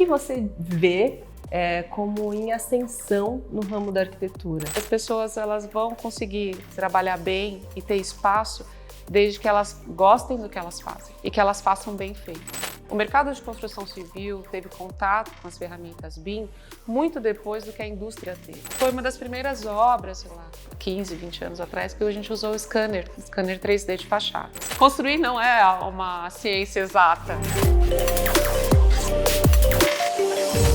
você vê como em ascensão no ramo da arquitetura? As pessoas elas vão conseguir trabalhar bem e ter espaço desde que elas gostem do que elas fazem e que elas façam bem feito. O mercado de construção civil teve contato com as ferramentas BIM muito depois do que a indústria teve. Foi uma das primeiras obras, sei lá, 15, 20 anos atrás, que a gente usou o scanner 3D de fachada. Construir não é uma ciência exata.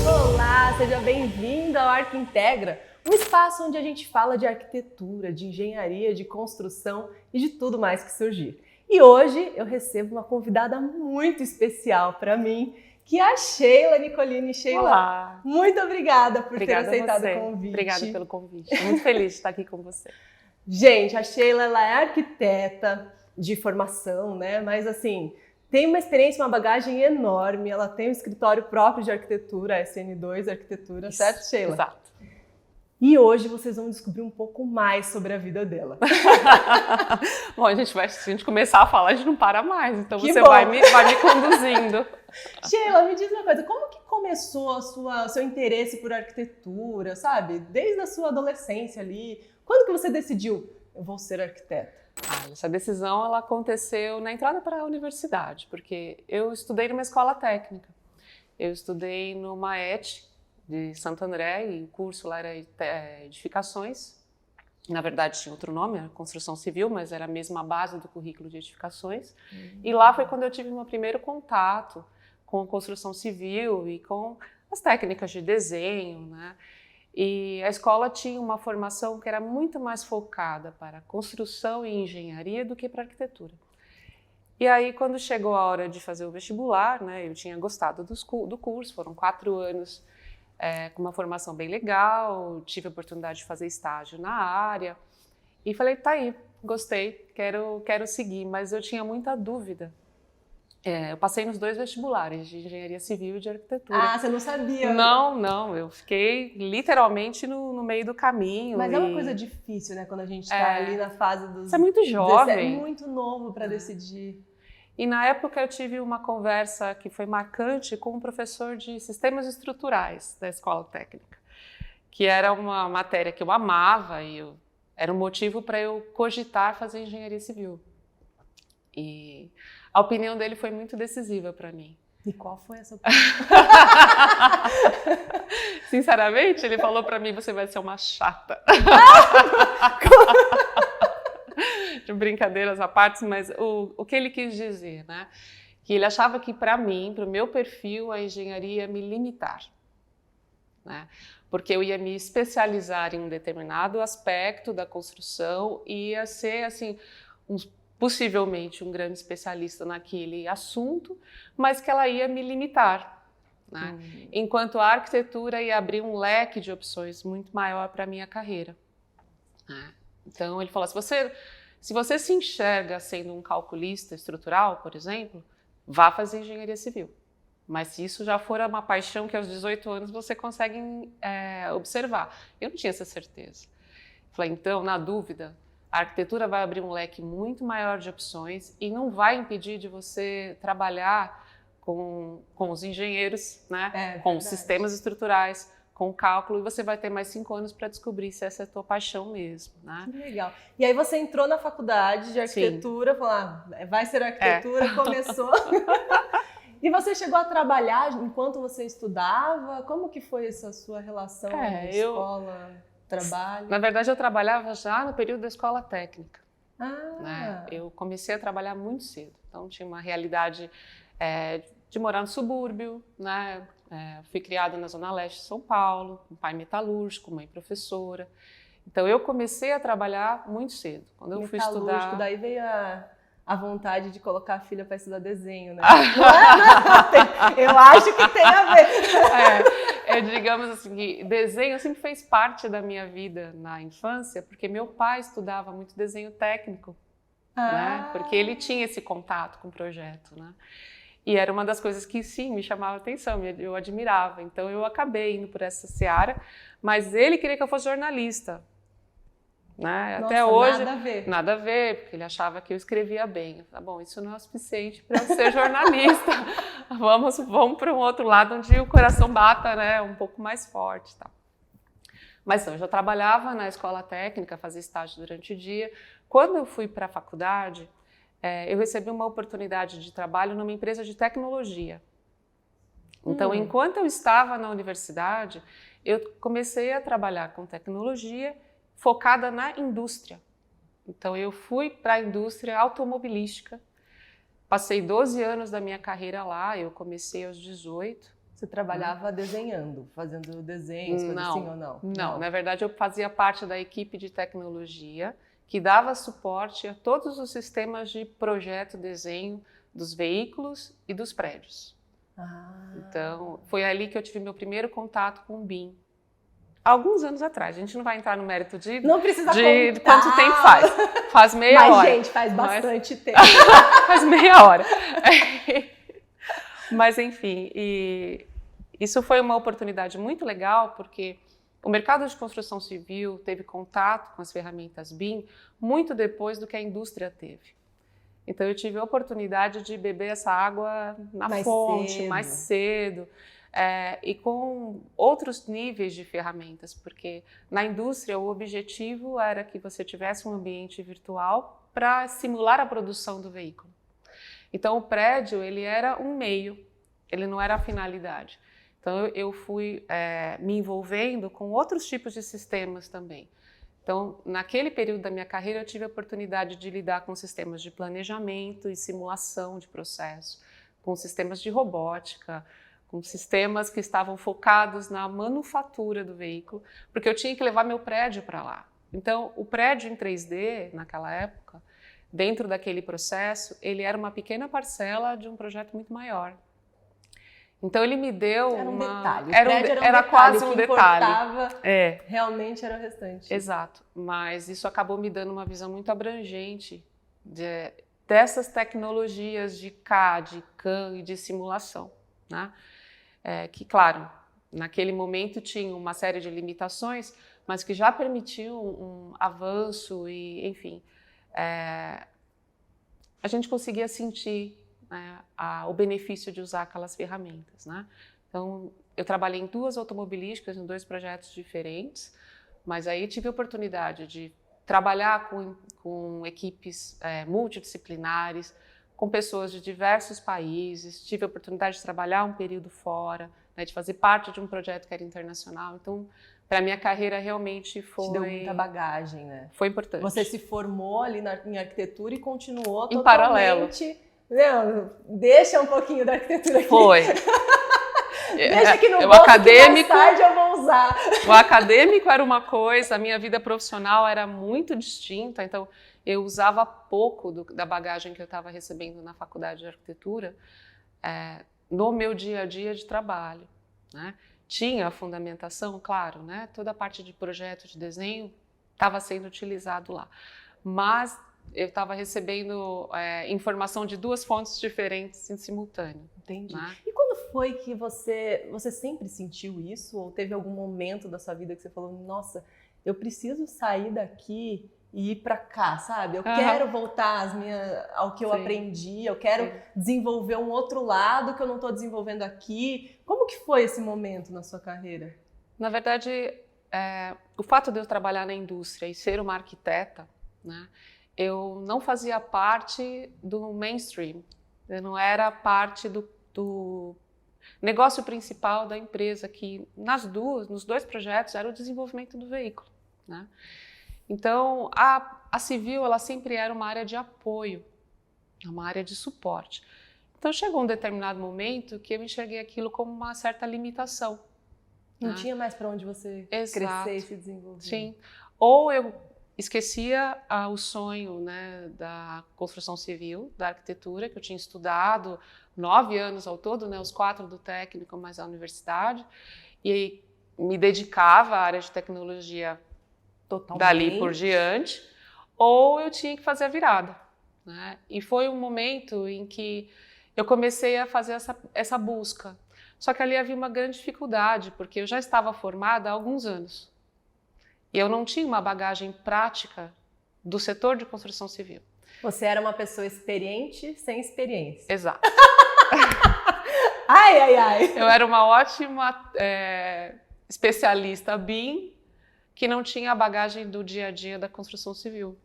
Olá, seja bem-vindo ao Arquintegra, um espaço onde a gente fala de arquitetura, de engenharia, de construção e de tudo mais que surgir. E hoje eu recebo uma convidada muito especial para mim, que é a Sheila Nicolini. Sheila, olá. Muito obrigada por Obrigada ter aceitado você. o convite. Obrigada pelo convite. Muito feliz de estar aqui com você. Gente, a Sheila ela é arquiteta de formação, né? Mas assim, tem uma experiência, uma bagagem enorme. Ela tem um escritório próprio de arquitetura, a SN2 Arquitetura, certo, Sheila? Exato. E hoje vocês vão descobrir um pouco mais sobre a vida dela. Bom, se a gente começar a falar, a gente não para mais. Então Que você bom. vai me conduzindo. Sheila, me diz uma coisa, como que começou o seu interesse por arquitetura, sabe? Desde a sua adolescência ali. Quando que você decidiu, eu vou ser arquiteta? Essa decisão ela aconteceu na entrada para a universidade, porque eu estudei numa escola técnica. Eu estudei no MAET de Santo André e o curso lá era edificações. Na verdade tinha outro nome, era construção civil, mas era a mesma base do currículo de edificações. E lá foi quando eu tive meu primeiro contato com a construção civil e com as técnicas de desenho, né? E a escola tinha uma formação que era muito mais focada para construção e engenharia do que para arquitetura. E aí, quando chegou a hora de fazer o vestibular, né, eu tinha gostado do curso, foram 4 anos com uma formação bem legal, tive a oportunidade de fazer estágio na área e falei, tá aí, gostei, quero seguir, mas eu tinha muita dúvida. Eu passei nos 2 vestibulares, de engenharia civil e de arquitetura. Ah, você não sabia? Não, eu fiquei literalmente no meio do caminho. Mas é uma coisa difícil, né, quando a gente está ali na fase dos... Você é muito jovem. É muito novo para decidir. E na época eu tive uma conversa que foi marcante com um professor de sistemas estruturais da escola técnica, que era uma matéria que eu amava e era um motivo para eu cogitar fazer engenharia civil. E a opinião dele foi muito decisiva para mim. E qual foi essa opinião? Sinceramente, ele falou para mim, você vai ser uma chata. De brincadeiras à parte, mas o que ele quis dizer, né? Que ele achava que para mim, para o meu perfil, a engenharia ia me limitar, né? Porque eu ia me especializar em um determinado aspecto da construção e ia ser, assim, possivelmente um grande especialista naquele assunto, mas que ela ia me limitar, né? Enquanto a arquitetura ia abrir um leque de opções muito maior para a minha carreira, né? Então ele falou, se você se enxerga sendo um calculista estrutural, por exemplo, vá fazer engenharia civil. Mas se isso já for uma paixão que aos 18 anos você consegue observar. Eu não tinha essa certeza. Falei, então, na dúvida, a arquitetura vai abrir um leque muito maior de opções e não vai impedir de você trabalhar com os engenheiros, né? Com os sistemas estruturais, com o cálculo, e você vai ter mais 5 anos para descobrir se essa é a tua paixão mesmo, né? Que legal. E aí você entrou na faculdade de arquitetura, falou, vai ser arquitetura, começou. E você chegou a trabalhar enquanto você estudava? Como que foi essa sua relação escola, trabalho? Na verdade, eu trabalhava já no período da escola técnica. Né? Eu comecei a trabalhar muito cedo, então tinha uma realidade de morar no subúrbio, né? Fui criada na Zona Leste de São Paulo, com pai metalúrgico, mãe professora. Então, eu comecei a trabalhar muito cedo. Quando eu fui estudar... Daí veio a vontade de colocar a filha para estudar desenho, né? Eu acho que tem a ver. Digamos assim, que desenho sempre fez parte da minha vida na infância, porque meu pai estudava muito desenho técnico, né? Porque ele tinha esse contato com o projeto, né? E era uma das coisas que, sim, me chamava a atenção, eu admirava. Então, eu acabei indo por essa seara, mas ele queria que eu fosse jornalista. né? Nossa, até hoje, nada a ver. nada a ver, porque ele achava que eu escrevia bem. Eu falei, bom, isso não é o suficiente para eu ser jornalista. vamos para um outro lado onde o coração bata, né, um pouco mais forte, tá? Mas então, eu já trabalhava na escola técnica, fazia estágio durante o dia. Quando eu fui para a faculdade, eu recebi uma oportunidade de trabalho numa empresa de tecnologia. Então, enquanto eu estava na universidade, eu comecei a trabalhar com tecnologia focada na indústria. Então, eu fui para a indústria automobilística, passei 12 anos da minha carreira lá, eu comecei aos 18. Você trabalhava desenhando, fazendo desenhos, coisas assim ou não? Não, na verdade eu fazia parte da equipe de tecnologia que dava suporte a todos os sistemas de projeto, desenho dos veículos e dos prédios. Então, foi ali que eu tive meu primeiro contato com o BIM. Alguns anos atrás, a gente não vai entrar no mérito de quanto tempo faz. Faz meia hora. Mas, gente, faz bastante tempo. Faz meia hora. Mas, enfim, isso foi uma oportunidade muito legal, porque o mercado de construção civil teve contato com as ferramentas BIM muito depois do que a indústria teve. Então, eu tive a oportunidade de beber essa água na fonte, mais cedo. E com outros níveis de ferramentas, porque na indústria o objetivo era que você tivesse um ambiente virtual para simular a produção do veículo. Então o prédio ele era um meio, ele não era a finalidade. Então eu fui me envolvendo com outros tipos de sistemas também. Então naquele período da minha carreira eu tive a oportunidade de lidar com sistemas de planejamento e simulação de processo, com sistemas de robótica, com sistemas que estavam focados na manufatura do veículo, porque eu tinha que levar meu prédio para lá. Então, o prédio em 3D, naquela época, dentro daquele processo, ele era uma pequena parcela de um projeto muito maior. Então, ele me deu era um detalhe. Era quase um detalhe. Realmente era o restante. Exato. Mas isso acabou me dando uma visão muito abrangente dessas tecnologias de CAD, CAM e de simulação, né? Que, claro, naquele momento tinha uma série de limitações, mas que já permitiam um avanço e, enfim, a gente conseguia sentir, né, o benefício de usar aquelas ferramentas, né? Então, eu trabalhei em 2 automobilísticas, em 2 projetos diferentes, mas aí tive a oportunidade de trabalhar com equipes multidisciplinares, com pessoas de diversos países, tive a oportunidade de trabalhar um período fora, né, de fazer parte de um projeto que era internacional. Então, para a minha carreira realmente foi... Te deu muita bagagem, né? Foi importante. Você se formou ali em arquitetura e continuou em paralelo. Não, deixa um pouquinho da arquitetura aqui. Foi. Deixa aqui no bolso acadêmico, que mais tarde eu vou usar. O acadêmico era uma coisa, a minha vida profissional era muito distinta, então eu usava pouco da bagagem que eu estava recebendo na faculdade de arquitetura no meu dia a dia de trabalho, né? Tinha a fundamentação, claro, né? Toda a parte de projeto, de desenho estava sendo utilizado lá, mas eu estava recebendo informação de 2 fontes diferentes em simultâneo. Entendi. Né? E quando foi que você sempre sentiu isso? Ou teve algum momento da sua vida que você falou, nossa, eu preciso sair daqui e ir para cá, sabe? Eu quero voltar ao que eu aprendi, eu quero desenvolver um outro lado que eu não estou desenvolvendo aqui. Como que foi esse momento na sua carreira? Na verdade, o fato de eu trabalhar na indústria e ser uma arquiteta, né, eu não fazia parte do mainstream, eu não era parte do negócio principal da empresa, que nos 2 projetos era o desenvolvimento do veículo, né? Então, a civil, ela sempre era uma área de apoio, uma área de suporte. Então, chegou um determinado momento que eu enxerguei aquilo como uma certa limitação. Não tinha mais para onde você crescer e se desenvolver. Sim. Ou eu esquecia o sonho, né, da construção civil, da arquitetura, que eu tinha estudado 9 anos ao todo, né, os 4 do técnico, mais a universidade, e me dedicava à área de tecnologia totalmente dali por diante, ou eu tinha que fazer a virada, né? E foi um momento em que eu comecei a fazer essa busca. Só que ali havia uma grande dificuldade, porque eu já estava formada há alguns anos. E eu não tinha uma bagagem prática do setor de construção civil. Você era uma pessoa experiente sem experiência. Exato. Ai, ai, ai. Eu era uma ótima especialista BIM, que não tinha a bagagem do dia a dia da construção civil.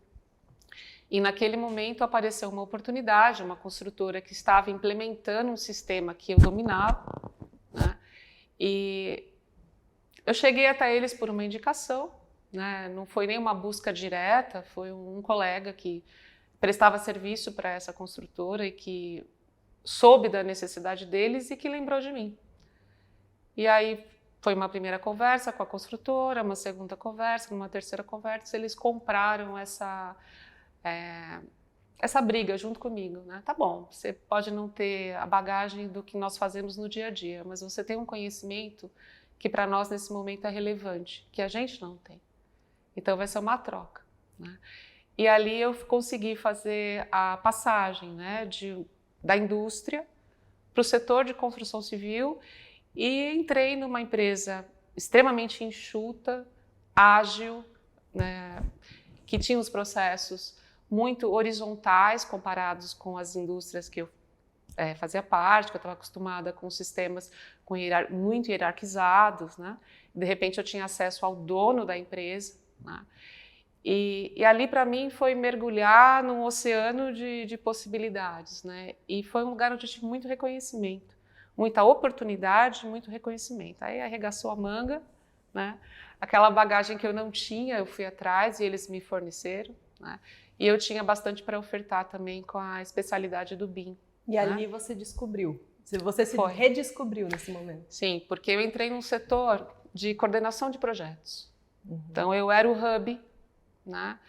E naquele momento apareceu uma oportunidade, uma construtora que estava implementando um sistema que eu dominava, né? E eu cheguei até eles por uma indicação, né? Não foi nem uma busca direta, foi um colega que prestava serviço para essa construtora e que soube da necessidade deles e que lembrou de mim. E aí foi uma primeira conversa com a construtora, uma segunda conversa, uma terceira conversa, eles compraram essa briga junto comigo, né? Tá bom, você pode não ter a bagagem do que nós fazemos no dia a dia, mas você tem um conhecimento que para nós nesse momento é relevante, que a gente não tem. Então vai ser uma troca, né? E ali eu consegui fazer a passagem, né, da indústria para o setor de construção civil e entrei numa empresa extremamente enxuta, ágil, né, que tinha os processos muito horizontais comparados com as indústrias que eu fazia parte, que eu estava acostumada com sistemas muito hierarquizados, né? De repente eu tinha acesso ao dono da empresa, né? E ali para mim foi mergulhar num oceano de possibilidades, né? E foi um lugar onde eu tive muito reconhecimento, muita oportunidade, muito reconhecimento. Aí arregaçou a manga, né? Aquela bagagem que eu não tinha, eu fui atrás e eles me forneceram, né? E eu tinha bastante para ofertar também com a especialidade do BIM. E ali você descobriu, você se redescobriu nesse momento. Sim, porque eu entrei num setor de coordenação de projetos. Uhum. Então eu era o hub, né,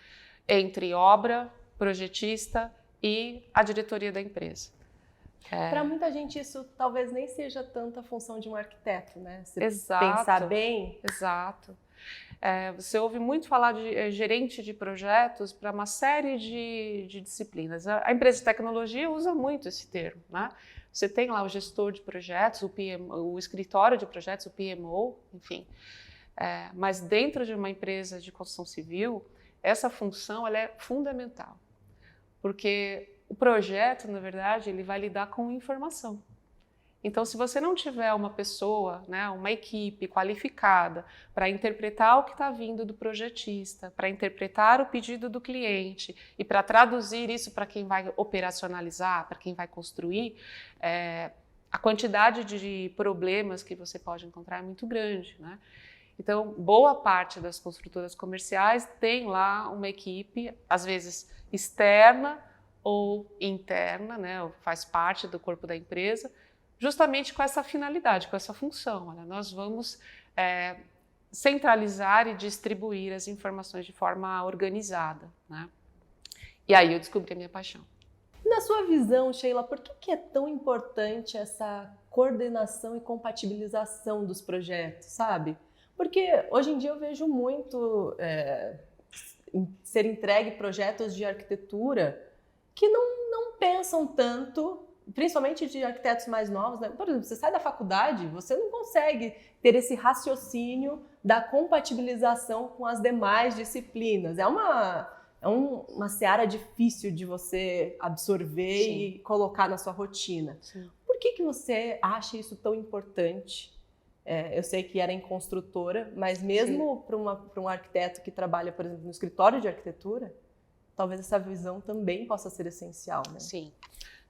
entre obra, projetista e a diretoria da empresa. Para muita gente isso talvez nem seja tanta função de um arquiteto, né? Se Exato, pensar bem. Exato. Você ouve muito falar de gerente de projetos para uma série de disciplinas. A empresa de tecnologia usa muito esse termo, né? Você tem lá o gestor de projetos, o escritório de projetos, o PMO, enfim. Mas dentro de uma empresa de construção civil, essa função ela é fundamental, porque o projeto, na verdade, ele vai lidar com informação. Então, se você não tiver uma pessoa, né, uma equipe qualificada para interpretar o que está vindo do projetista, para interpretar o pedido do cliente e para traduzir isso para quem vai operacionalizar, para quem vai construir, a quantidade de problemas que você pode encontrar é muito grande, né? Então, boa parte das construtoras comerciais tem lá uma equipe, às vezes externa ou interna, né, ou faz parte do corpo da empresa, justamente com essa finalidade, com essa função. Olha, nós vamos centralizar e distribuir as informações de forma organizada, né? E aí eu descobri a minha paixão. Na sua visão, Sheila, por que é tão importante essa coordenação e compatibilização dos projetos, sabe? Porque hoje em dia eu vejo muito ser entregue projetos de arquitetura que não pensam tanto, principalmente de arquitetos mais novos, né? Por exemplo, você sai da faculdade, você não consegue ter esse raciocínio da compatibilização com as demais disciplinas. É uma seara difícil de você absorver Sim. e colocar na sua rotina. Sim. Por que você acha isso tão importante? Eu sei que era em construtora, mas mesmo para um arquiteto que trabalha, por exemplo, no escritório de arquitetura, talvez essa visão também possa ser essencial, né? Sim.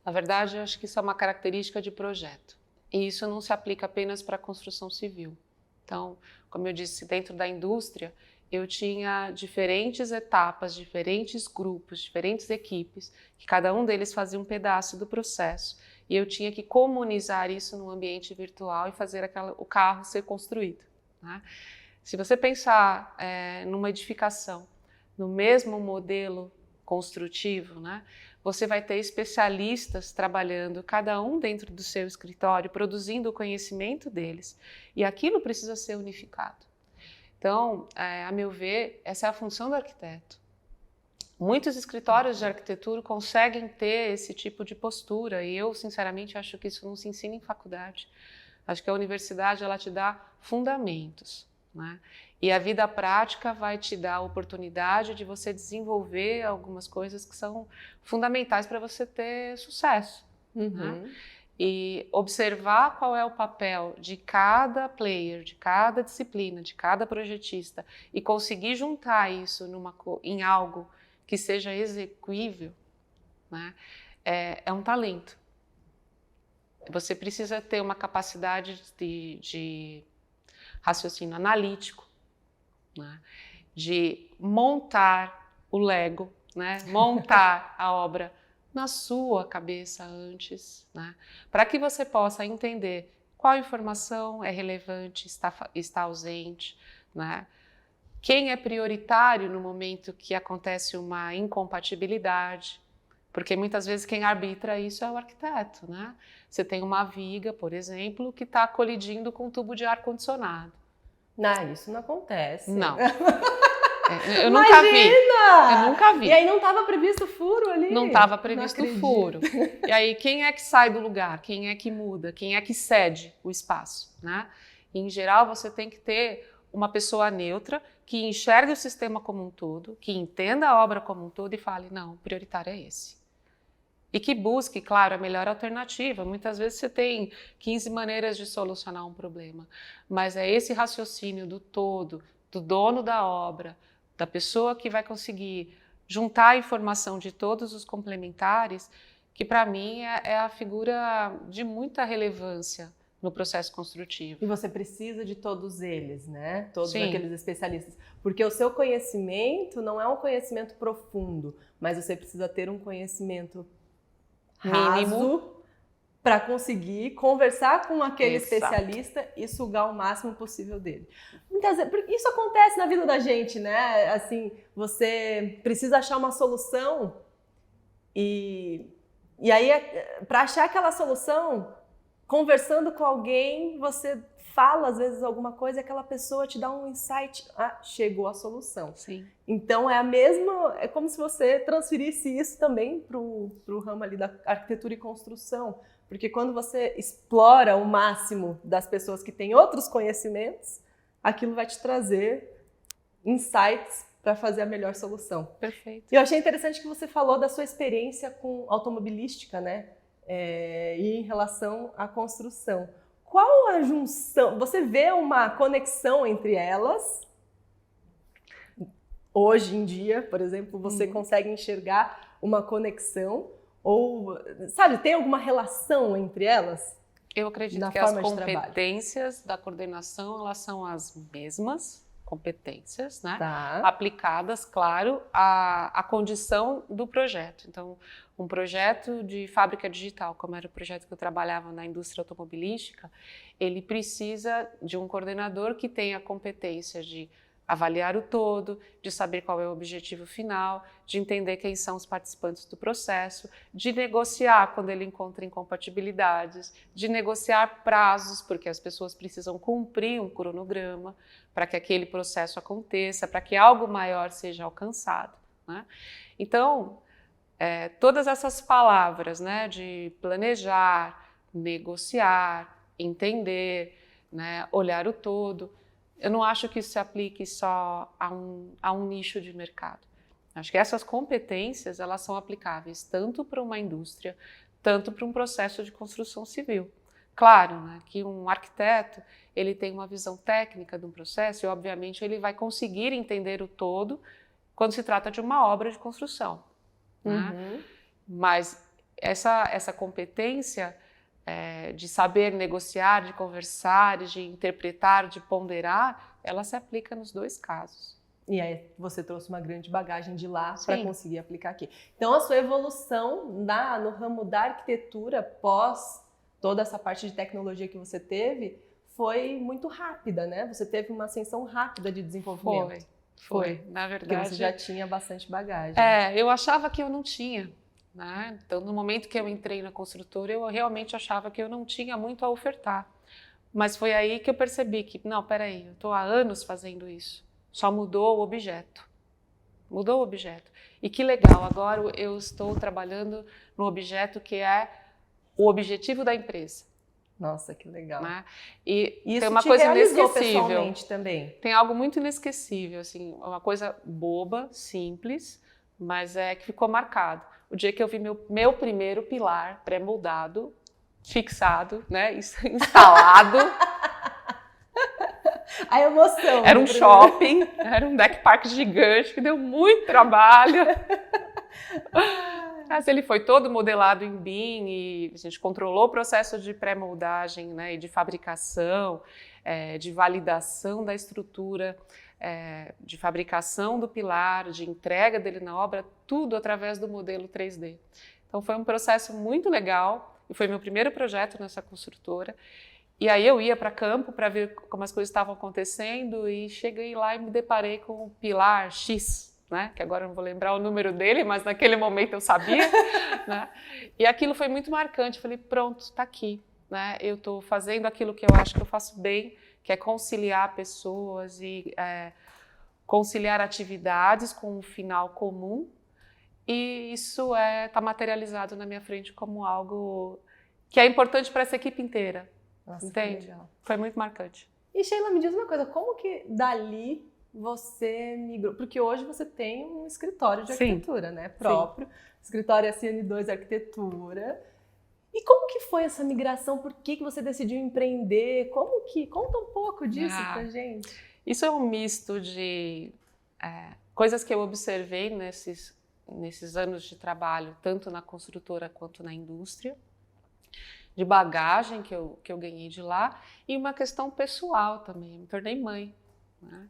Na verdade, eu acho que isso é uma característica de projeto. E isso não se aplica apenas para a construção civil. Então, como eu disse, dentro da indústria, eu tinha diferentes etapas, diferentes grupos, diferentes equipes, que cada um deles fazia um pedaço do processo. E eu tinha que comunizar isso no ambiente virtual e fazer o carro ser construído, né? Se você pensar numa edificação, no mesmo modelo construtivo, né, você vai ter especialistas trabalhando, cada um dentro do seu escritório, produzindo o conhecimento deles. E aquilo precisa ser unificado. Então, a meu ver, essa é a função do arquiteto. Muitos escritórios de arquitetura conseguem ter esse tipo de postura e eu, sinceramente, acho que isso não se ensina em faculdade. Acho que a universidade ela te dá fundamentos, né? E a vida prática vai te dar a oportunidade de você desenvolver algumas coisas que são fundamentais para você ter sucesso. Né? E observar qual é o papel de cada player, de cada disciplina, de cada projetista e conseguir juntar isso em algo que seja execuível, né? É um talento. Você precisa ter uma capacidade de raciocínio analítico, né? De montar o Lego, né? Montar a obra na sua cabeça antes, né? Para que você possa entender qual informação é relevante, está ausente, né? Quem é prioritário no momento que acontece uma incompatibilidade, porque muitas vezes quem arbitra isso é o arquiteto, né? Você tem uma viga, por exemplo, que está colidindo com um tubo de ar-condicionado. Não, isso não acontece. Não. Eu nunca vi. Eu nunca vi. E aí não estava previsto o furo ali? Não estava previsto o furo. E aí quem é que sai do lugar? Quem é que muda? Quem é que cede o espaço? Né? E, em geral, você tem que ter uma pessoa neutra que enxergue o sistema como um todo, que entenda a obra como um todo e fale, não, o prioritário é esse. E que busque, claro, a melhor alternativa. Muitas vezes você tem 15 maneiras de solucionar um problema, mas é esse raciocínio do todo, do dono da obra, da pessoa que vai conseguir juntar a informação de todos os complementares, que para mim é a figura de muita relevância no processo construtivo. E você precisa de todos eles, né? Todos Sim. aqueles especialistas. Porque o seu conhecimento não é um conhecimento profundo, mas você precisa ter um conhecimento raso para conseguir conversar com aquele especialista e sugar o máximo possível dele. Muitas vezes, isso acontece na vida da gente, né? Assim, você precisa achar uma solução e aí, para achar aquela solução, conversando com alguém, você fala às vezes alguma coisa e aquela pessoa te dá um insight, chegou a solução. Sim. Então é como se você transferisse isso também para o ramo ali da arquitetura e construção, porque quando você explora o máximo das pessoas que têm outros conhecimentos, aquilo vai te trazer insights para fazer a melhor solução. Perfeito. E eu achei interessante que você falou da sua experiência com automobilística, né? E em relação à construção. Qual a junção? Você vê uma conexão entre elas? Hoje em dia, por exemplo, você consegue enxergar uma conexão? Ou, sabe, tem alguma relação entre elas? Eu acredito que as competências da coordenação, elas são as mesmas competências, né? Tá. Aplicadas, claro, à condição do projeto. Então, um projeto de fábrica digital, como era o projeto que eu trabalhava na indústria automobilística, ele precisa de um coordenador que tenha a competência de avaliar o todo, de saber qual é o objetivo final, de entender quem são os participantes do processo, de negociar quando ele encontra incompatibilidades, de negociar prazos, porque as pessoas precisam cumprir um cronograma para que aquele processo aconteça, para que algo maior seja alcançado, né? Então, todas essas palavras, né, de planejar, negociar, entender, né, olhar o todo, eu não acho que isso se aplique só a um nicho de mercado. Acho que essas competências, elas são aplicáveis tanto para uma indústria, tanto para um processo de construção civil. Claro, né, que um arquiteto, ele tem uma visão técnica de um processo e, obviamente, ele vai conseguir entender o todo quando se trata de uma obra de construção. Né? Mas essa competência de saber negociar, de conversar, de interpretar, de ponderar, ela se aplica nos dois casos. E aí você trouxe uma grande bagagem de lá para conseguir aplicar aqui. Então a sua evolução no ramo da arquitetura, pós toda essa parte de tecnologia que você teve, foi muito rápida, né? Você teve uma ascensão rápida de desenvolvimento. Foi. Na verdade. Porque você já tinha bastante bagagem. Eu achava que eu não tinha. Né? Então, no momento que eu entrei na construtora, eu realmente achava que eu não tinha muito a ofertar. Mas foi aí que eu percebi que, não, peraí, eu estou há anos fazendo isso. Só mudou o objeto. Mudou o objeto. E que legal, agora eu estou trabalhando no objeto que é o objetivo da empresa. Nossa, que legal. Né? E isso tem uma te coisa realizou inesquecível. Pessoalmente também. Tem algo muito inesquecível, assim, uma coisa boba, simples, mas que ficou marcado. O dia que eu vi meu primeiro pilar pré-moldado, fixado, né, instalado. A emoção. Era um shopping, era um deck park gigante que deu muito trabalho. Mas ele foi todo modelado em BIM e a gente controlou o processo de pré-moldagem, né, e de fabricação, de validação da estrutura, de fabricação do pilar, de entrega dele na obra, tudo através do modelo 3D. Então foi um processo muito legal e foi meu primeiro projeto nessa construtora. E aí eu ia para campo para ver como as coisas estavam acontecendo e cheguei lá e me deparei com o pilar X, né? Que agora eu não vou lembrar o número dele, mas naquele momento eu sabia. Né? E aquilo foi muito marcante. Falei, pronto, está aqui. Né? Eu estou fazendo aquilo que eu acho que eu faço bem, que é conciliar pessoas e conciliar atividades com um final comum. E isso está materializado na minha frente como algo que é importante para essa equipe inteira. Nossa, entende? legal. Foi muito marcante. E Sheila, me diz uma coisa, como que dali você migrou? Porque hoje você tem um escritório de arquitetura, né? Próprio. Sim. Escritório SN2 Arquitetura. E como que foi essa migração? Por que você decidiu empreender? Conta um pouco disso pra gente. Isso é um misto de coisas que eu observei nesses anos de trabalho, tanto na construtora quanto na indústria, de bagagem que eu ganhei de lá, e uma questão pessoal também. Eu me tornei mãe. Né?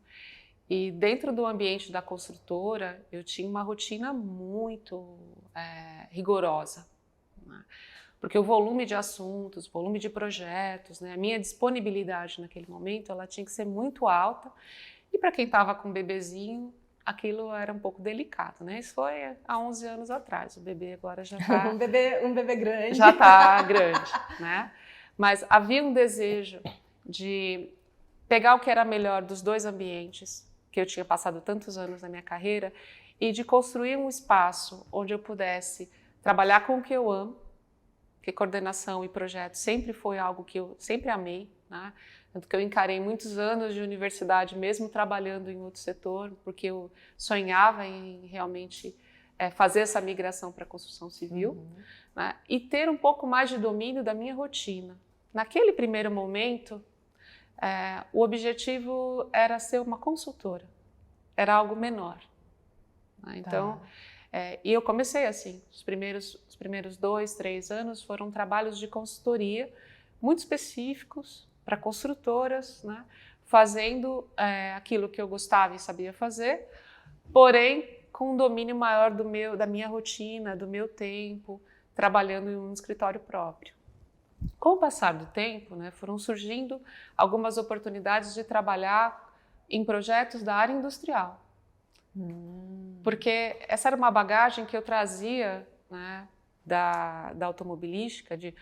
E dentro do ambiente da construtora, eu tinha uma rotina muito rigorosa. Né? Porque o volume de assuntos, o volume de projetos, né? A minha disponibilidade naquele momento, ela tinha que ser muito alta. E para quem estava com um bebezinho, aquilo era um pouco delicado, né? Isso foi há 11 anos atrás. O bebê agora já está... um bebê grande. Já está grande, né? Mas havia um desejo de pegar o que era melhor dos dois ambientes, que eu tinha passado tantos anos na minha carreira, e de construir um espaço onde eu pudesse trabalhar com o que eu amo, porque coordenação e projeto sempre foi algo que eu sempre amei, né? Tanto que eu encarei muitos anos de universidade, mesmo trabalhando em outro setor, porque eu sonhava em realmente fazer essa migração para a construção civil, né? E ter um pouco mais de domínio da minha rotina. Naquele primeiro momento, o objetivo era ser uma consultora, era algo menor. Né? Então, e eu comecei assim, os primeiros 2, 3 anos foram trabalhos de consultoria muito específicos para construtoras, né? Fazendo aquilo que eu gostava e sabia fazer, porém com um domínio maior da minha rotina, do meu tempo, trabalhando em um escritório próprio. Com o passar do tempo, né, foram surgindo algumas oportunidades de trabalhar em projetos da área industrial. Porque essa era uma bagagem que eu trazia, né, da automobilística, de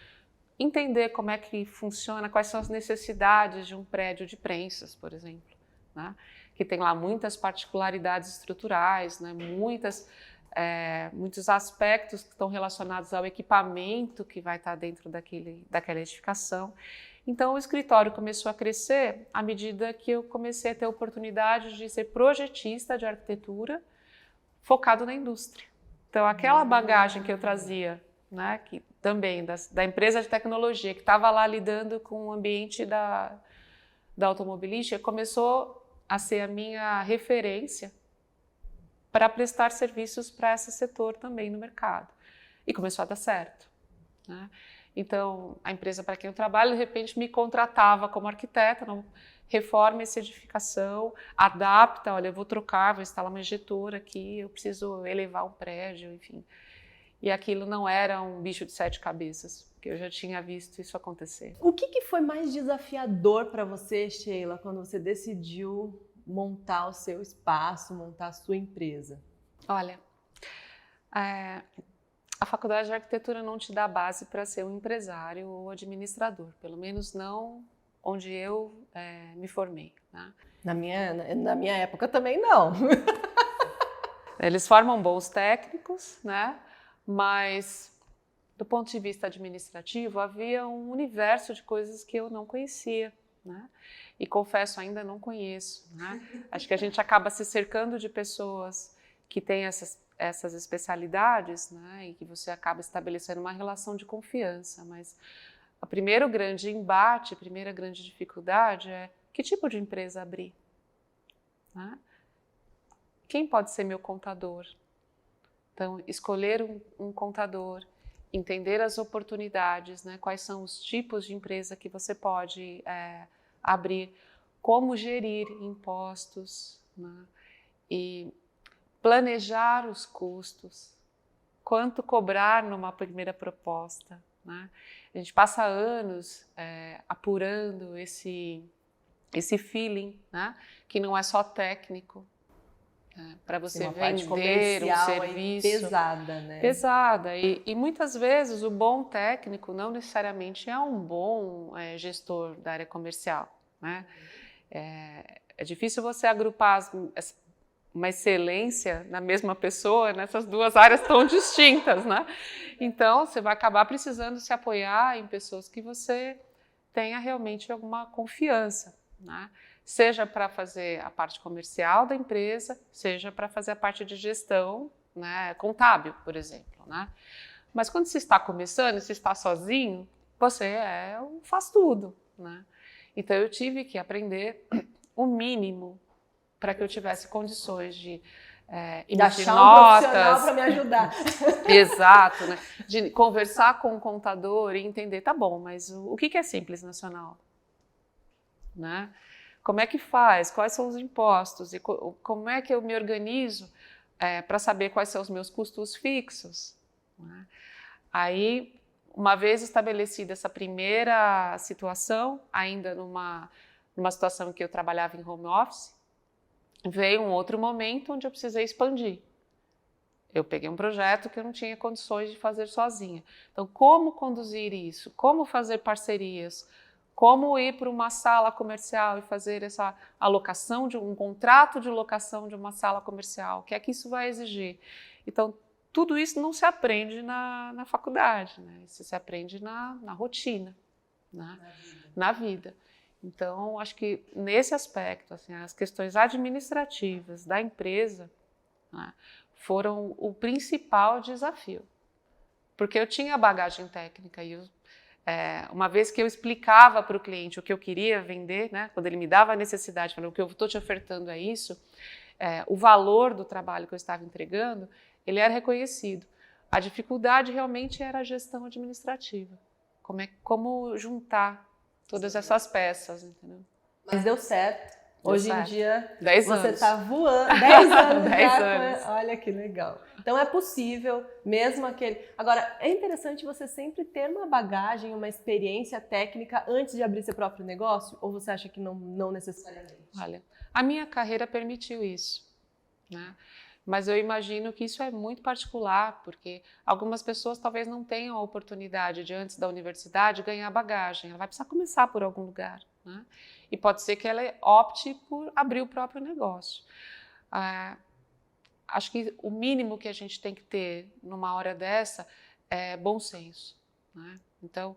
entender como é que funciona, quais são as necessidades de um prédio de prensas, por exemplo, né, que tem lá muitas particularidades estruturais, né, muitos aspectos que estão relacionados ao equipamento que vai estar dentro daquela edificação. Então, o escritório começou a crescer à medida que eu comecei a ter a oportunidade de ser projetista de arquitetura focado na indústria. Então, aquela bagagem que eu trazia, né, que também da empresa de tecnologia, que estava lá lidando com o ambiente da automobilística, começou a ser a minha referência para prestar serviços para esse setor também no mercado. E começou a dar certo. Né? Então, a empresa para quem eu trabalho, de repente, me contratava como arquiteta, não, reforma essa edificação, adapta, olha, eu vou trocar, vou instalar uma injetora aqui, eu preciso elevar um prédio, enfim. E aquilo não era um bicho de 7 cabeças, porque eu já tinha visto isso acontecer. O que foi mais desafiador para você, Sheila, quando você decidiu montar o seu espaço, montar a sua empresa? Olha, a faculdade de arquitetura não te dá base para ser um empresário ou administrador, pelo menos não onde eu me formei. Né? Na minha época também não. Eles formam bons técnicos, né? Mas do ponto de vista administrativo, havia um universo de coisas que eu não conhecia, né? E confesso, ainda não conheço, né? Acho que a gente acaba se cercando de pessoas que têm essas especialidades, né? E que você acaba estabelecendo uma relação de confiança. Mas o primeiro grande embate, a primeira grande dificuldade é que tipo de empresa abrir, né? Quem pode ser meu contador? Então, escolher um contador, entender as oportunidades, né? Quais são os tipos de empresa que você pode abrir, como gerir impostos, né? E planejar os custos, quanto cobrar numa primeira proposta, né? A gente passa anos apurando esse feeling, né? Que não é só técnico, para você uma parte vender um comercial serviço. aí pesada, né? Pesada. E muitas vezes o bom técnico não necessariamente é um bom gestor da área comercial, né? É difícil você agrupar uma excelência na mesma pessoa nessas duas áreas tão distintas, né? Então, você vai acabar precisando se apoiar em pessoas que você tenha realmente alguma confiança, né? Seja para fazer a parte comercial da empresa, seja para fazer a parte de gestão, né, contábil, por exemplo, né? Mas quando você está começando, se está sozinho, você faz tudo, né? Então eu tive que aprender o mínimo para que eu tivesse condições de emitir notas, um profissional para me ajudar. Exato, né? De conversar com o contador e entender, tá bom, mas o que é Simples Nacional, né? Como é que faz? Quais são os impostos? E como é que eu me organizo para saber quais são os meus custos fixos, né? Aí, uma vez estabelecida essa primeira situação, ainda numa situação em que eu trabalhava em home office, veio um outro momento onde eu precisei expandir. Eu peguei um projeto que eu não tinha condições de fazer sozinha. Então, como conduzir isso? Como fazer parcerias? Como ir para uma sala comercial e fazer essa alocação de um contrato de locação de uma sala comercial? O que é que isso vai exigir? Então, tudo isso não se aprende na faculdade, né? Isso se aprende na rotina, né? Na vida. Então, acho que nesse aspecto, assim, as questões administrativas da empresa, né, foram o principal desafio. Porque eu tinha bagagem técnica e uma vez que eu explicava para o cliente o que eu queria vender, né, quando ele me dava a necessidade, falando, o que eu estou te ofertando é isso, o valor do trabalho que eu estava entregando, ele era reconhecido. A dificuldade realmente era a gestão administrativa. Como juntar todas essas peças, entendeu? Mas deu certo. Hoje em dia, 10 você anos. está voando. 10 anos 10 já. anos. Olha que legal. Então é possível, mesmo aquele... Agora, é interessante você sempre ter uma bagagem, uma experiência técnica antes de abrir seu próprio negócio? Ou você acha que não necessariamente? Olha, a minha carreira permitiu isso, né? Mas eu imagino que isso é muito particular, porque algumas pessoas talvez não tenham a oportunidade de, antes da universidade, ganhar bagagem. Ela vai precisar começar por algum lugar, né? E pode ser que ela opte por abrir o próprio negócio. Acho que o mínimo que a gente tem que ter numa hora dessa é bom senso, né? Então,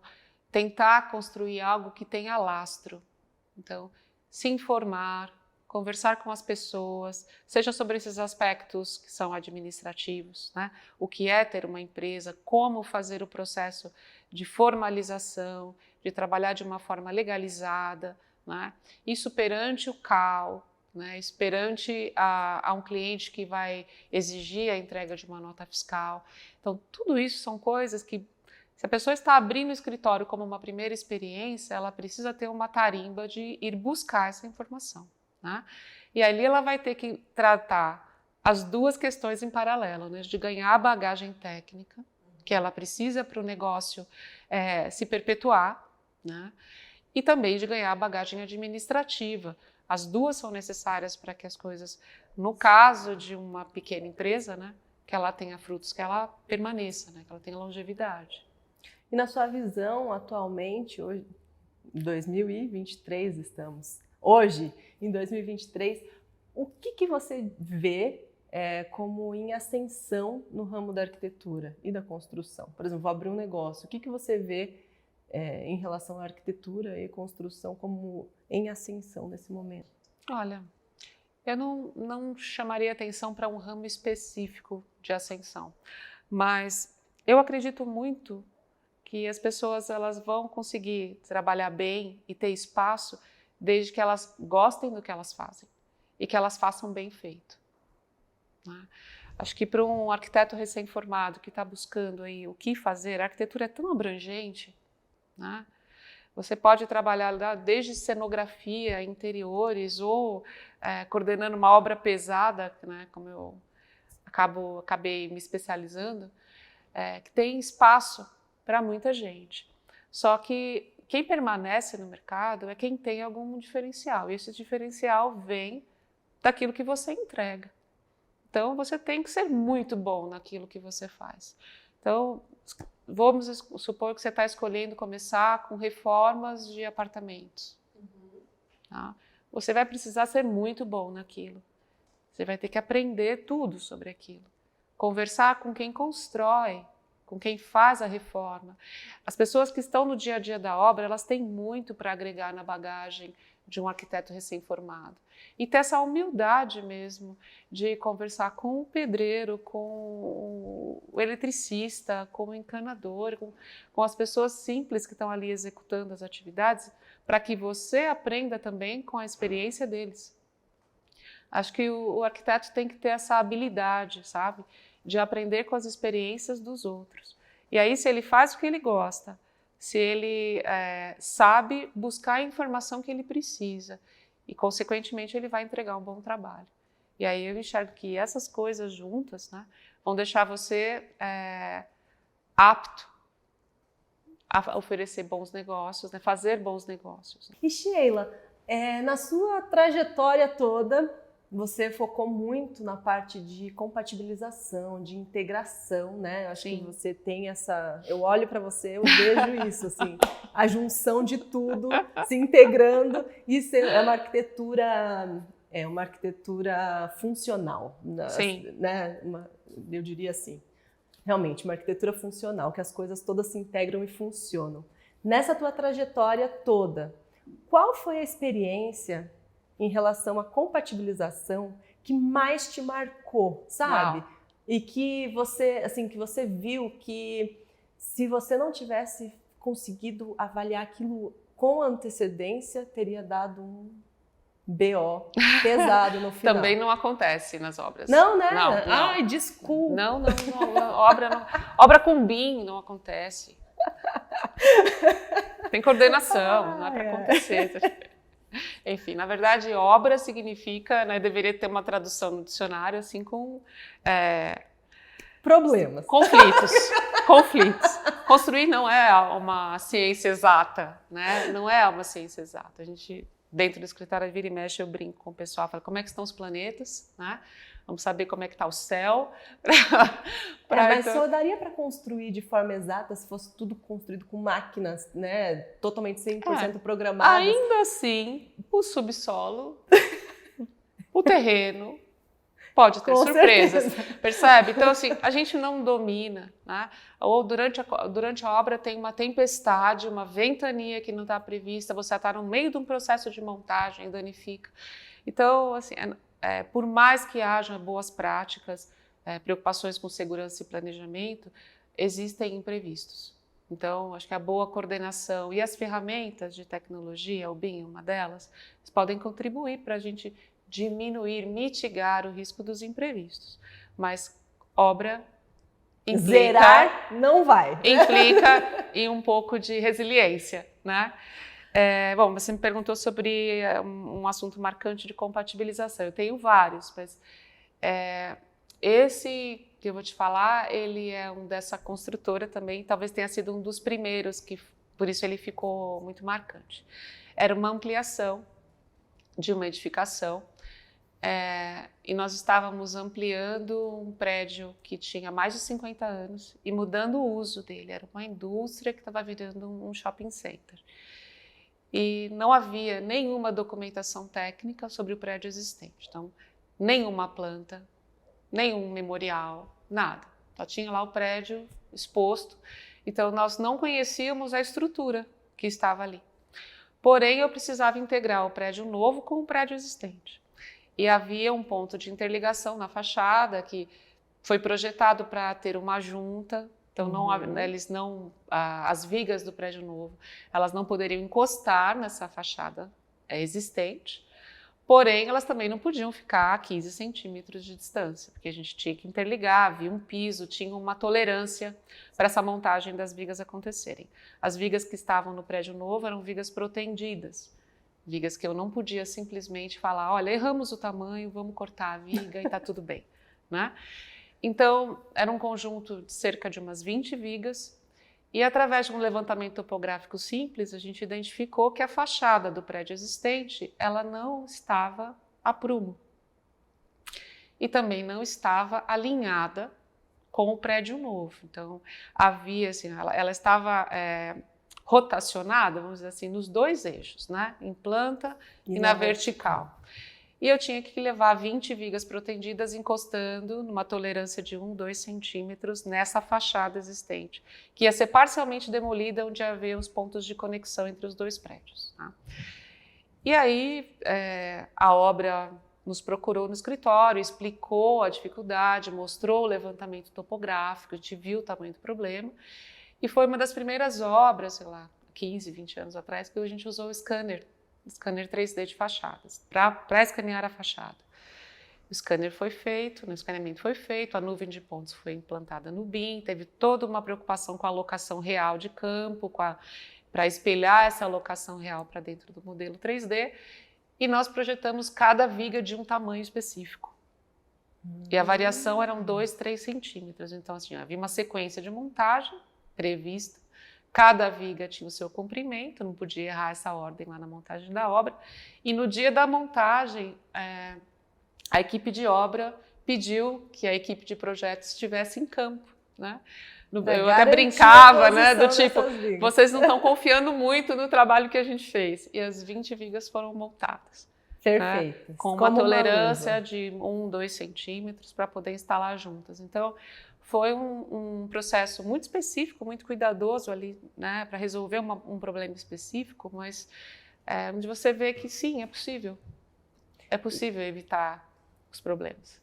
tentar construir algo que tenha lastro. Então, se informar, conversar com as pessoas, seja sobre esses aspectos que são administrativos, né? O que é ter uma empresa, como fazer o processo de formalização, de trabalhar de uma forma legalizada, né? Isso perante o CAL, né? Isso perante a um cliente que vai exigir a entrega de uma nota fiscal. Então, tudo isso são coisas que, se a pessoa está abrindo o escritório como uma primeira experiência, ela precisa ter uma tarimba de ir buscar essa informação, né? E ali ela vai ter que tratar as duas questões em paralelo, né? De ganhar a bagagem técnica, que ela precisa para o negócio se perpetuar, né? E também de ganhar a bagagem administrativa. As duas são necessárias para que as coisas, no caso de uma pequena empresa, né, que ela tenha frutos, que ela permaneça, né, que ela tenha longevidade. E na sua visão, atualmente, hoje, em 2023 estamos, hoje, em 2023, o que você vê como em ascensão no ramo da arquitetura e da construção? Por exemplo, vou abrir um negócio. O que você vê em relação à arquitetura e construção como em ascensão nesse momento? Olha, eu não chamaria atenção para um ramo específico de ascensão, mas eu acredito muito que as pessoas elas vão conseguir trabalhar bem e ter espaço desde que elas gostem do que elas fazem e que elas façam bem feito. Né? Acho que para um arquiteto recém-formado que está buscando aí o que fazer, a arquitetura é tão abrangente, né? Você pode trabalhar desde cenografia, interiores ou coordenando uma obra pesada, né, como eu acabei me especializando, que tem espaço para muita gente. Só que quem permanece no mercado é quem tem algum diferencial. E esse diferencial vem daquilo que você entrega. Então, você tem que ser muito bom naquilo que você faz. Então, vamos supor que você está escolhendo começar com reformas de apartamentos. Tá? Você vai precisar ser muito bom naquilo. Você vai ter que aprender tudo sobre aquilo. Conversar com quem constrói, com quem faz a reforma. As pessoas que estão no dia a dia da obra, elas têm muito para agregar na bagagem de um arquiteto recém-formado. E ter essa humildade mesmo de conversar com o pedreiro, com o eletricista, com o encanador, com as pessoas simples que estão ali executando as atividades, para que você aprenda também com a experiência deles. Acho que o arquiteto tem que ter essa habilidade, sabe? De aprender com as experiências dos outros. E aí, se ele faz o que ele gosta, se ele sabe buscar a informação que ele precisa e, consequentemente, ele vai entregar um bom trabalho. E aí eu enxergo que essas coisas juntas, né, vão deixar você apto a oferecer bons negócios, né, fazer bons negócios. E Sheila, na sua trajetória toda, você focou muito na parte de compatibilização, de integração, né? Acho Sim. que você tem essa... Eu olho para você, eu vejo isso, assim, a junção de tudo se integrando. Isso é uma arquitetura funcional, Sim. né? Eu diria assim, realmente, uma arquitetura funcional, que as coisas todas se integram e funcionam. Nessa tua trajetória toda, qual foi a experiência em relação à compatibilização que mais te marcou, sabe? Uau. E que você viu que se você não tivesse conseguido avaliar aquilo com antecedência, teria dado um BO pesado no final. Também não acontece nas obras. Não, né? Não. Ai, desculpa. Não. Obra com BIM não acontece. Tem coordenação, não é para acontecer. Enfim, na verdade, obra significa, né, deveria ter uma tradução no dicionário, assim, com... problemas. Conflitos. Construir não é uma ciência exata, né? Não é uma ciência exata. A gente, dentro do escritório, vira e mexe, eu brinco com o pessoal, falo, como é que estão os planetas, né? Vamos saber como é que está o céu. Mas só daria para construir de forma exata se fosse tudo construído com máquinas, né, totalmente 100% programadas. Ainda assim, o subsolo, o terreno, pode ter surpresas, percebe? Então, assim, a gente não domina, né? Ou durante a obra tem uma tempestade, uma ventania que não está prevista, você está no meio de um processo de montagem, danifica. Então, assim, por mais que haja boas práticas, preocupações com segurança e planejamento, existem imprevistos. Então, acho que a boa coordenação e as ferramentas de tecnologia, o BIM, uma delas, podem contribuir para a gente diminuir, mitigar o risco dos imprevistos. Mas obra implica... Zerar não vai. Implica em um pouco de resiliência, né? Bom, você me perguntou sobre um assunto marcante de compatibilização. Eu tenho vários, mas esse que eu vou te falar, ele é dessa construtora também, talvez tenha sido um dos primeiros, por isso ele ficou muito marcante. Era uma ampliação de uma edificação, e nós estávamos ampliando um prédio que tinha mais de 50 anos e mudando o uso dele. Era uma indústria que estava virando um shopping center. E não havia nenhuma documentação técnica sobre o prédio existente. Então, nenhuma planta, nenhum memorial, nada. Só tinha lá o prédio exposto. Então, nós não conhecíamos a estrutura que estava ali. Porém, eu precisava integrar o prédio novo com o prédio existente. E havia um ponto de interligação na fachada que foi projetado para ter uma junta. Então, as vigas do prédio novo, elas não poderiam encostar nessa fachada existente. Porém, elas também não podiam ficar a 15 centímetros de distância, porque a gente tinha que interligar, havia um piso, tinha uma tolerância para essa montagem das vigas acontecerem. As vigas que estavam no prédio novo eram vigas protendidas, vigas que eu não podia simplesmente falar, olha, erramos o tamanho, vamos cortar a viga e está tudo bem, né? Então, era um conjunto de cerca de umas 20 vigas, e através de um levantamento topográfico simples, a gente identificou que a fachada do prédio existente, ela não estava a prumo. E também não estava alinhada com o prédio novo. Então, havia, assim, ela estava rotacionada, vamos dizer assim, nos dois eixos, né? Em planta e na vertical. E eu tinha que levar 20 vigas protendidas encostando numa tolerância de 2 centímetros nessa fachada existente, que ia ser parcialmente demolida onde havia os pontos de conexão entre os dois prédios. Tá? E aí a obra nos procurou no escritório, explicou a dificuldade, mostrou o levantamento topográfico, a gente viu o tamanho do problema, e foi uma das primeiras obras, sei lá, 15, 20 anos atrás, que a gente usou o scanner 3D de fachadas, para escanear a fachada. O scanner foi feito, o escaneamento foi feito, a nuvem de pontos foi implantada no BIM, teve toda uma preocupação com a alocação real de campo, para espelhar essa alocação real para dentro do modelo 3D, e nós projetamos cada viga de um tamanho específico. E a variação eram 2, 3 centímetros, então assim, havia uma sequência de montagem prevista. Cada viga tinha o seu comprimento, não podia errar essa ordem lá na montagem da obra. E no dia da montagem, a equipe de obra pediu que a equipe de projetos estivesse em campo, né? Eu até brincava, né? Do tipo, vocês não estão confiando muito no trabalho que a gente fez. E as 20 vigas foram montadas. Perfeitas. Né? Com uma tolerância de 2 centímetros para poder instalar juntas. Então, foi um processo muito específico, muito cuidadoso ali, né, para resolver um problema específico, mas onde você vê que sim, é possível evitar os problemas.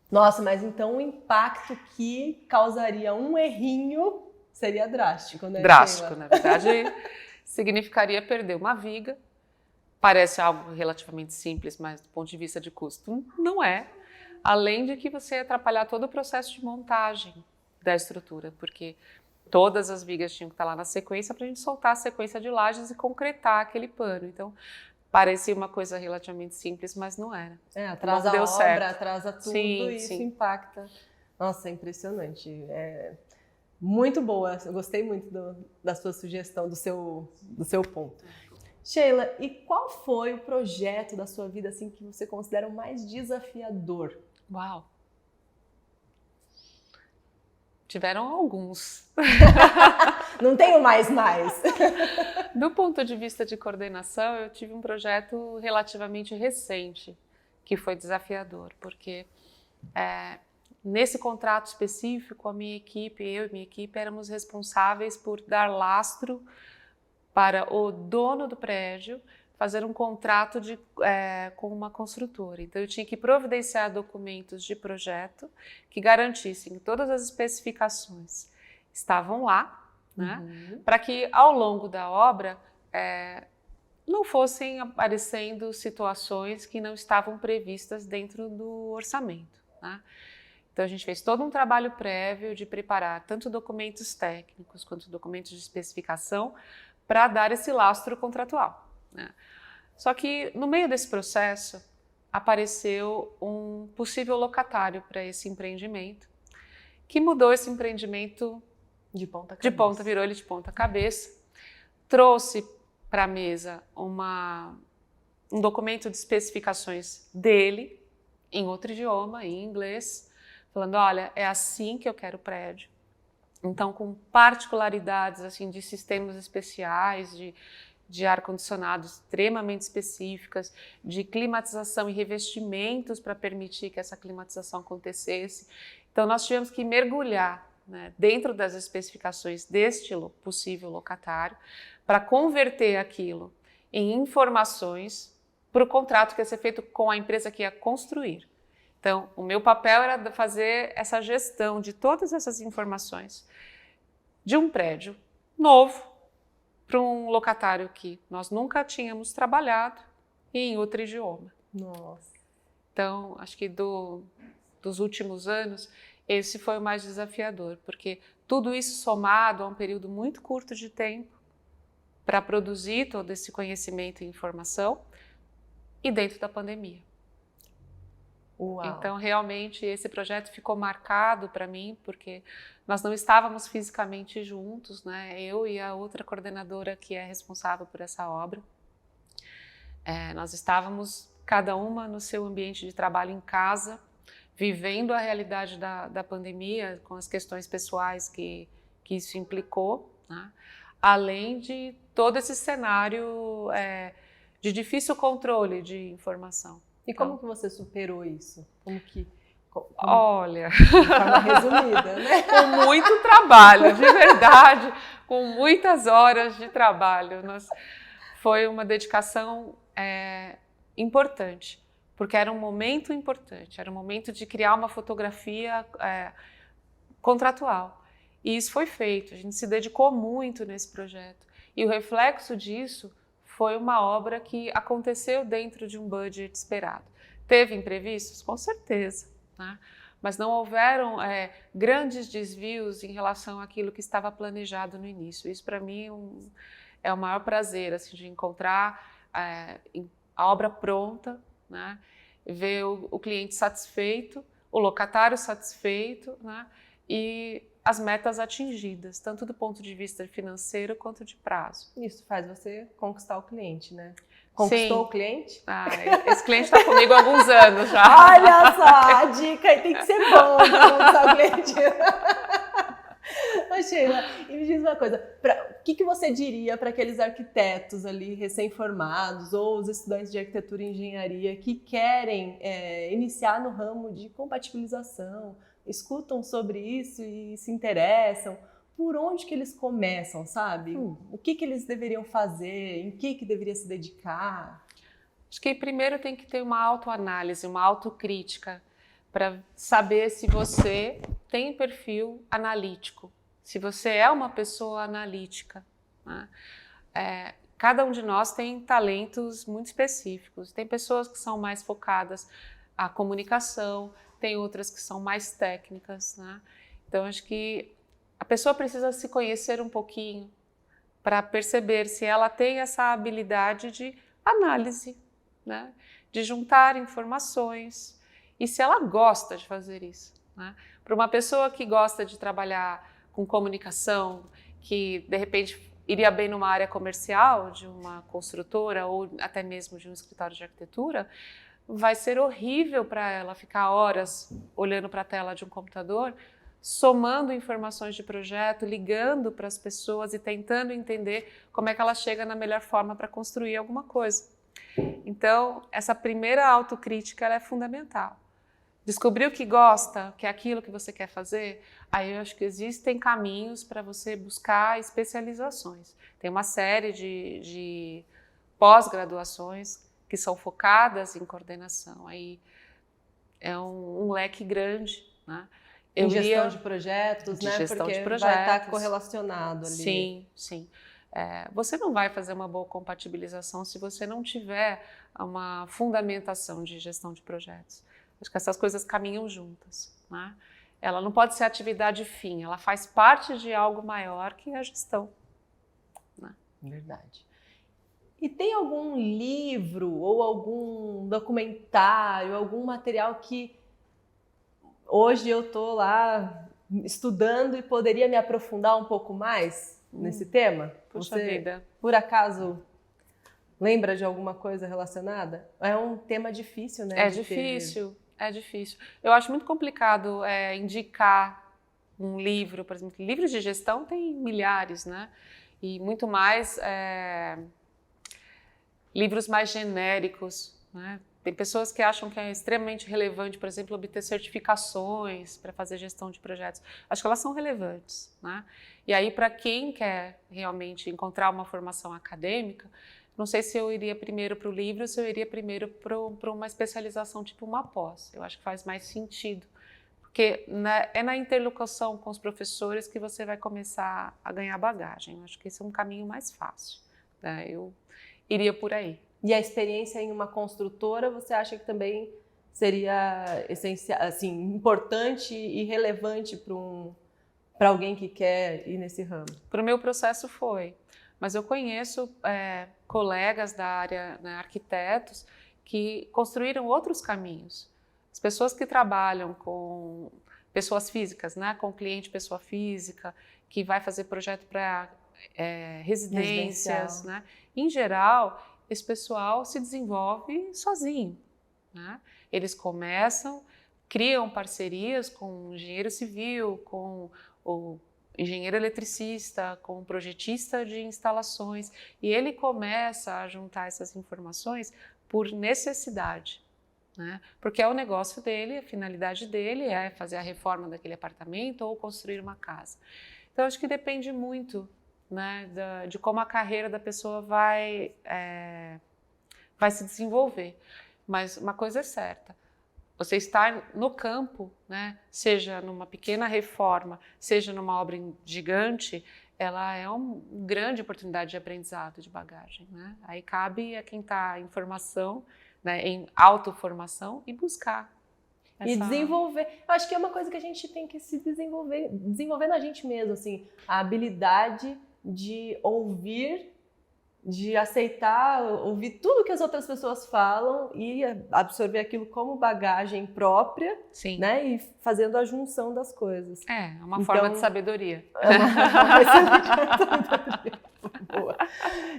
Nossa, mas então o impacto que causaria um errinho seria drástico, né? Drástico, na verdade, significaria perder uma viga. Parece algo relativamente simples, mas do ponto de vista de custo, não é. Além de que você ia atrapalhar todo o processo de montagem da estrutura, porque todas as vigas tinham que estar lá na sequência para a gente soltar a sequência de lajes e concretar aquele pano. Então, parecia uma coisa relativamente simples, mas não era. Atrasa a obra, certo. Atrasa tudo e isso impacta. Nossa, é impressionante. Muito boa, eu gostei muito da sua sugestão, do seu ponto. Sheila, e qual foi o projeto da sua vida assim, que você considera o mais desafiador? Uau! Tiveram alguns. Não tenho mais. Do ponto de vista de coordenação, eu tive um projeto relativamente recente, que foi desafiador, porque nesse contrato específico, eu e minha equipe éramos responsáveis por dar lastro para o dono do prédio fazer um contrato com uma construtora. Então, eu tinha que providenciar documentos de projeto que garantissem que todas as especificações estavam lá, né? Para que, ao longo da obra, não fossem aparecendo situações que não estavam previstas dentro do orçamento, né? Então, a gente fez todo um trabalho prévio de preparar tanto documentos técnicos quanto documentos de especificação para dar esse lastro contratual, né? Só que no meio desse processo apareceu um possível locatário para esse empreendimento, que mudou esse empreendimento virou ele de ponta cabeça, trouxe para a mesa um documento de especificações dele em outro idioma, em inglês, falando, olha, é assim que eu quero o prédio. Então, com particularidades assim, de sistemas especiais, de ar-condicionado extremamente específicas, de climatização e revestimentos para permitir que essa climatização acontecesse. Então, nós tivemos que mergulhar, né, dentro das especificações deste possível locatário para converter aquilo em informações para o contrato que ia ser feito com a empresa que ia construir. Então, o meu papel era fazer essa gestão de todas essas informações de um prédio novo para um locatário que nós nunca tínhamos trabalhado e em outro idioma. Nossa. Então, acho que dos últimos anos, esse foi o mais desafiador, porque tudo isso somado a um período muito curto de tempo para produzir todo esse conhecimento e informação e dentro da pandemia. Uau. Então, realmente, esse projeto ficou marcado para mim, porque nós não estávamos fisicamente juntos, né? Eu e a outra coordenadora que é responsável por essa obra. Nós estávamos, cada uma no seu ambiente de trabalho em casa, vivendo a realidade da pandemia, com as questões pessoais que isso implicou, né? Além de todo esse cenário de difícil controle de informação. E como que você superou isso? Olha, de forma resumida, né? Com muito trabalho, de verdade, com muitas horas de trabalho. Foi uma dedicação importante, porque era um momento importante, era um momento de criar uma fotografia contratual. E isso foi feito, a gente se dedicou muito nesse projeto. E o reflexo disso foi uma obra que aconteceu dentro de um budget esperado. Teve imprevistos? Com certeza, né? Mas não houveram grandes desvios em relação àquilo que estava planejado no início. Isso, para mim, é o maior prazer, assim, de encontrar a obra pronta, né? Ver o cliente satisfeito, o locatário satisfeito, né? E as metas atingidas, tanto do ponto de vista financeiro quanto de prazo. Isso faz você conquistar o cliente, né? Conquistou Sim. O cliente? Esse cliente está comigo há alguns anos já. Olha só, a dica aí tem que ser bom para conquistar o cliente. Ô Sheila, e me diz uma coisa, o que você diria para aqueles arquitetos ali recém-formados ou os estudantes de arquitetura e engenharia que querem iniciar no ramo de compatibilização, escutam sobre isso e se interessam? Por onde que eles começam, sabe? O que eles deveriam fazer? Em que deveria se dedicar? Acho que primeiro tem que ter uma autoanálise, uma autocrítica, para saber se você tem perfil analítico, se você é uma pessoa analítica, né? Cada um de nós tem talentos muito específicos. Tem pessoas que são mais focadas à comunicação, tem outras que são mais técnicas, né? Então, acho que a pessoa precisa se conhecer um pouquinho para perceber se ela tem essa habilidade de análise, né? De juntar informações e se ela gosta de fazer isso, né? Para uma pessoa que gosta de trabalhar com comunicação, que de repente iria bem numa área comercial de uma construtora ou até mesmo de um escritório de arquitetura, vai ser horrível para ela ficar horas olhando para a tela de um computador, somando informações de projeto, ligando para as pessoas e tentando entender como é que ela chega na melhor forma para construir alguma coisa. Então, essa primeira autocrítica ela é fundamental. Descobrir o que gosta, que é aquilo que você quer fazer, aí eu acho que existem caminhos para você buscar especializações. Tem uma série de pós-graduações que são focadas em coordenação. Aí é um leque grande, né? Em gestão de projetos, né? Gestão porque de projetos. Vai estar correlacionado ali. Sim, sim. Você não vai fazer uma boa compatibilização se você não tiver uma fundamentação de gestão de projetos. Acho que essas coisas caminham juntas, né? Ela não pode ser atividade fim, ela faz parte de algo maior que a gestão, né? Verdade. E tem algum livro ou algum documentário, algum material que hoje eu estou lá estudando e poderia me aprofundar um pouco mais nesse tema? Puxa vida. Por acaso, lembra de alguma coisa relacionada? É um tema difícil, né? É difícil. Eu acho muito complicado indicar um livro, por exemplo. Livros de gestão tem milhares, né? E muito mais livros mais genéricos, né? Tem pessoas que acham que é extremamente relevante, por exemplo, obter certificações para fazer gestão de projetos. Acho que elas são relevantes, né? E aí, para quem quer realmente encontrar uma formação acadêmica, não sei se eu iria primeiro para o livro ou se eu iria primeiro para uma especialização, tipo uma pós. Eu acho que faz mais sentido. Porque é na interlocução com os professores que você vai começar a ganhar bagagem. Eu acho que esse é um caminho mais fácil, né? Eu iria por aí. E a experiência em uma construtora, você acha que também seria essencial, assim, importante e relevante para alguém que quer ir nesse ramo? Para o meu processo foi, mas eu conheço colegas da área, né, arquitetos, que construíram outros caminhos. As pessoas que trabalham com pessoas físicas, né, com cliente pessoa física, que vai fazer projeto para residências, né, em geral, esse pessoal se desenvolve sozinho, né? Eles começam, criam parcerias com o engenheiro civil, com o engenheiro eletricista, com o projetista de instalações, e ele começa a juntar essas informações por necessidade, né? Porque é o negócio dele, a finalidade dele é fazer a reforma daquele apartamento ou construir uma casa. Então, acho que depende muito, né, de como a carreira da pessoa vai se desenvolver. Mas uma coisa é certa, você estar no campo, né, seja numa pequena reforma, seja numa obra gigante, ela é uma grande oportunidade de aprendizado, de bagagem, né? Aí cabe a quem está em formação, né, em autoformação, e buscar. E desenvolver. Eu acho que é uma coisa que a gente tem que se desenvolver na gente mesmo, assim, a habilidade de ouvir, de aceitar, ouvir tudo que as outras pessoas falam e absorver aquilo como bagagem própria, sim, né? E fazendo a junção das coisas. É uma forma de sabedoria. Boa.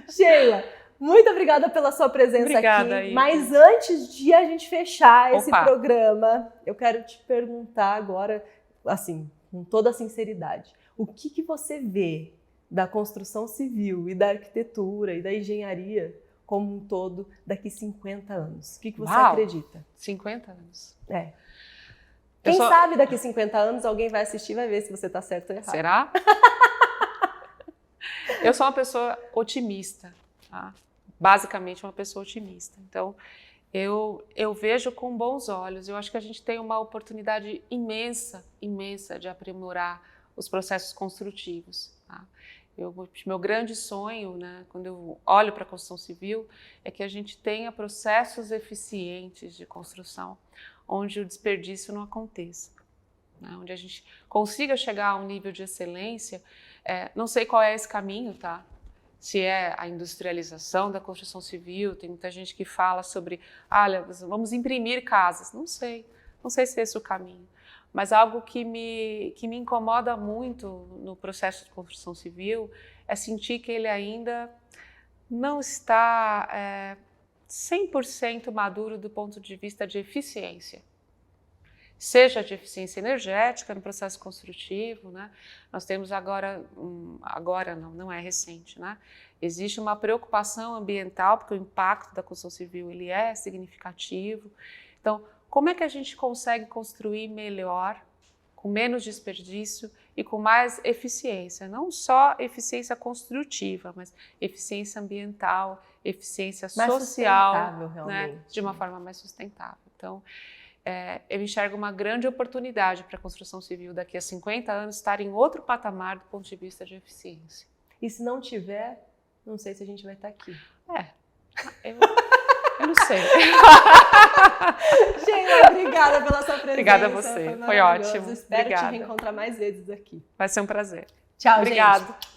Sheila, muito obrigada pela sua presença aqui. Aí. Mas antes de a gente fechar esse programa, eu quero te perguntar agora, assim, com toda a sinceridade, o que você vê da construção civil e da arquitetura e da engenharia como um todo daqui 50 anos? O que você acredita? 50 anos? É. Quem sabe daqui 50 anos alguém vai assistir e vai ver se você está certo ou errado. Será? Eu sou uma pessoa otimista, tá? Basicamente uma pessoa otimista. Então, eu vejo com bons olhos. Eu acho que a gente tem uma oportunidade imensa de aprimorar os processos construtivos, tá? Meu grande sonho, né, quando eu olho para a construção civil, é que a gente tenha processos eficientes de construção, onde o desperdício não aconteça, né, onde a gente consiga chegar a um nível de excelência. Não sei qual é esse caminho, tá? Se é a industrialização da construção civil, tem muita gente que fala sobre, vamos imprimir casas. Não sei se é esse o caminho. Mas algo que me incomoda muito no processo de construção civil é sentir que ele ainda não está 100% maduro do ponto de vista de eficiência. Seja de eficiência energética no processo construtivo, né? Nós temos não é recente, né? Existe uma preocupação ambiental, porque o impacto da construção civil ele é significativo. Então, como é que a gente consegue construir melhor, com menos desperdício e com mais eficiência? Não só eficiência construtiva, mas eficiência ambiental, eficiência social, né, de uma forma mais sustentável. Então, eu enxergo uma grande oportunidade para a construção civil daqui a 50 anos estar em outro patamar do ponto de vista de eficiência. E se não tiver, não sei se a gente vai estar aqui. Eu não sei. Sheila, obrigada pela sua presença. Obrigada a você. Foi ótimo. Espero te reencontrar mais vezes aqui. Vai ser um prazer. Tchau, Obrigada. gente.